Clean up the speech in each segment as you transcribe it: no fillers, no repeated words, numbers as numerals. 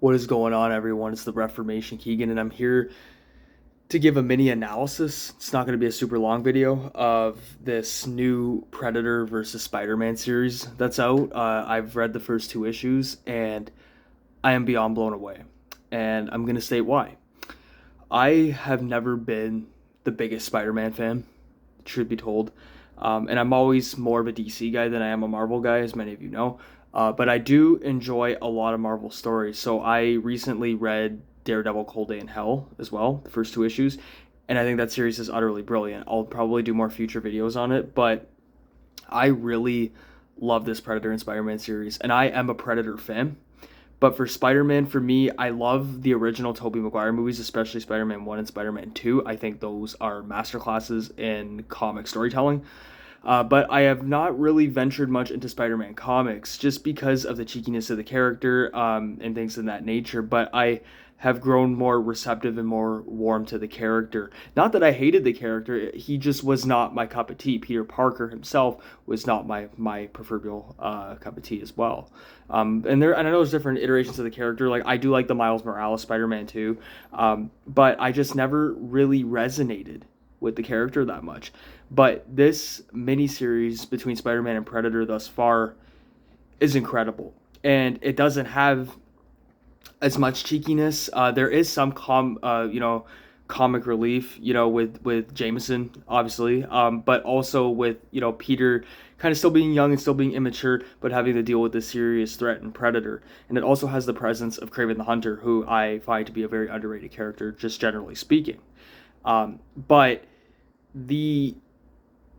What is going on, everyone? It's the Reformation Keegan, and I'm here to give a mini analysis. It's not going to be a super long video of this new Predator versus Spider-Man series that's out. I've read the first two issues, and I am beyond blown away. And I'm going to state why. I have never been the biggest Spider-Man fan, truth be told. And I'm always more of a DC guy than I am a Marvel guy, as many of you know. But I do enjoy a lot of Marvel stories. So I recently read Daredevil Cold Day in Hell as well, the first two issues. And I think that series is utterly brilliant. I'll probably do more future videos on it, but I really love this Predator and Spider-Man series. And I am a Predator fan. But for Spider-Man, for me, I love the original Tobey Maguire movies, especially Spider-Man 1 and Spider-Man 2. I think those are masterclasses in comic storytelling. But I have not really ventured much into Spider-Man comics just because of the cheekiness of the character and things of that nature. But I have grown more receptive and more warm to the character. Not that I hated the character, he just was not my cup of tea. Peter Parker himself was not my proverbial cup of tea as well. And I know there's different iterations of the character. Like I do like the Miles Morales Spider-Man too, but I just never really resonated with the character that much. But this miniseries between Spider-Man and Predator thus far is incredible, and it doesn't have as much cheekiness. There is some comic relief, with Jameson, obviously, but also with Peter kind of still being young and still being immature, but having to deal with this serious threat and Predator. And it also has the presence of Kraven the Hunter, who I find to be a very underrated character, just generally speaking. But the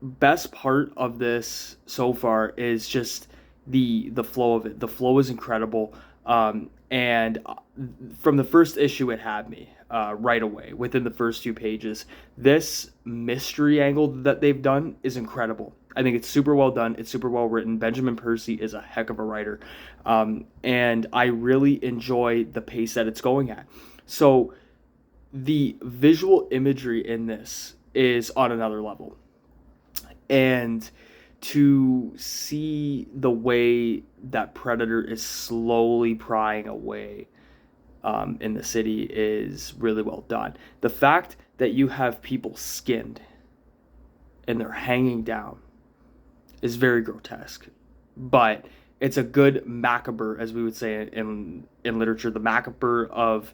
best part of this so far is just the flow of it. The flow is incredible, and from the first issue, it had me right away within the first few pages. This mystery angle that they've done is incredible. I think it's super well done. It's super well written. Benjamin Percy is a heck of a writer, and I really enjoy the pace that it's going at. So the visual imagery in this is on another level. And to see the way that Predator is slowly prying away in the city is really well done. The fact that you have people skinned and they're hanging down is very grotesque, but it's a good macabre, as we would say in literature. The macabre of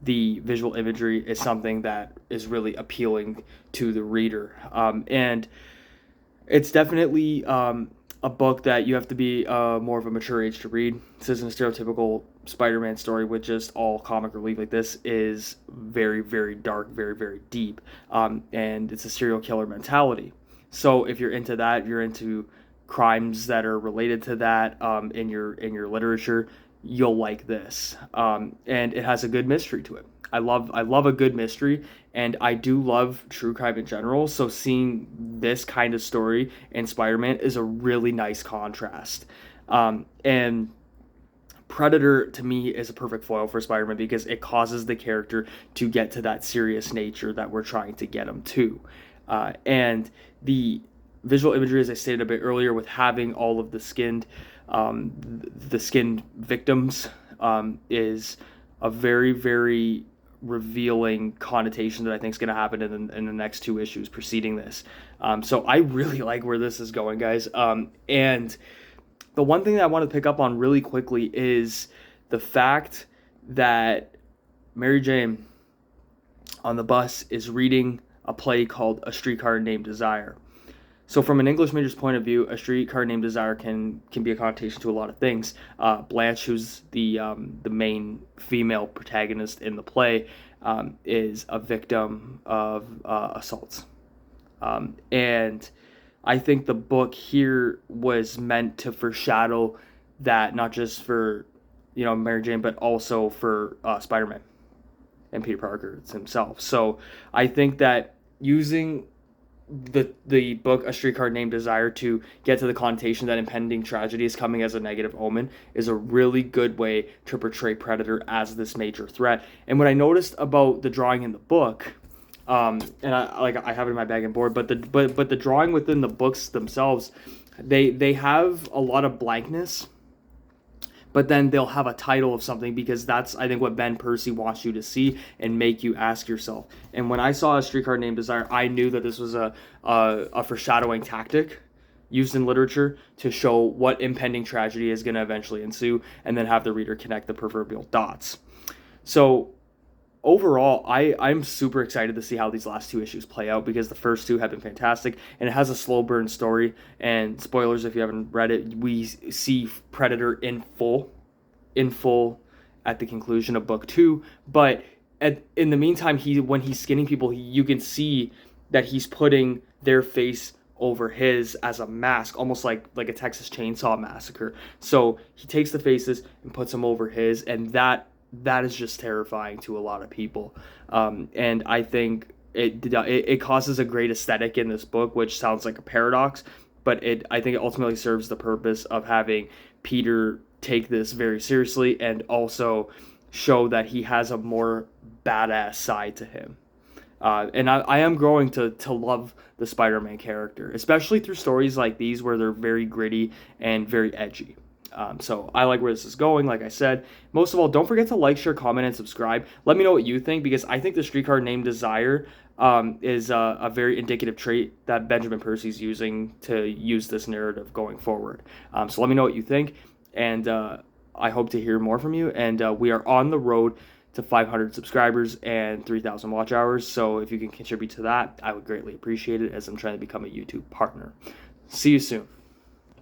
the visual imagery is something that is really appealing to the reader, and it's definitely a book that you have to be more of a mature age to read. This isn't a stereotypical Spider-Man story with just all comic relief. Like this is very, very dark, very, very deep, and it's a serial killer mentality. So if you're into that, if you're into crimes that are related to that in your literature, you'll like this. And it has a good mystery to it. I love a good mystery, and I do love true crime in general. So seeing this kind of story in Spider-Man is a really nice contrast. And Predator to me is a perfect foil for Spider-Man because it causes the character to get to that serious nature that we're trying to get him to. And the visual imagery, as I stated a bit earlier, with having all of the skinned victims, is a very, very revealing connotation that I think is going to happen in the next two issues preceding this. So I really like where this is going, guys. And the one thing that I want to pick up on really quickly is the fact that Mary Jane on the bus is reading a play called A Streetcar Named Desire. So from an English major's point of view, A Streetcar Named Desire can be a connotation to a lot of things. Blanche, who's the main female protagonist in the play, is a victim of assaults. And I think the book here was meant to foreshadow that, not just for Mary Jane, but also for Spider-Man and Peter Parker himself. So I think that using the book A Streetcar Named Desire to get to the connotation that impending tragedy is coming as a negative omen is a really good way to portray Predator as this major threat. And what I noticed about the drawing in the book, and I have it in my bag and board, but the drawing within the books themselves, they have a lot of blankness, but then they'll have a title of something because that's, I think, what Ben Percy wants you to see and make you ask yourself. And when I saw A Streetcar Named Desire, I knew that this was a foreshadowing tactic used in literature to show what impending tragedy is going to eventually ensue, and then have the reader connect the proverbial dots. So overall, I'm super excited to see how these last two issues play out, because the first two have been fantastic, and it has a slow burn story. And spoilers if you haven't read it, we see Predator in full at the conclusion of book two. But in the meantime, when he's skinning people, you can see that he's putting their face over his as a mask, almost like a Texas Chainsaw Massacre. So he takes the faces and puts them over his, and that is just terrifying to a lot of people. And I think it causes a great aesthetic in this book, which sounds like a paradox, but I think it ultimately serves the purpose of having Peter take this very seriously and also show that he has a more badass side to him. And I am growing to love the Spider-Man character, especially through stories like these where they're very gritty and very edgy. So I like where this is going. Like I said, most of all, don't forget to like, share, comment, and subscribe. Let me know what you think, because I think the Streetcar Named Desire is a very indicative trait that Benjamin Percy's using to use this narrative going forward. So let me know what you think, and I hope to hear more from you. And we are on the road to 500 subscribers and 3,000 watch hours. So if you can contribute to that, I would greatly appreciate it, as I'm trying to become a YouTube partner. See you soon.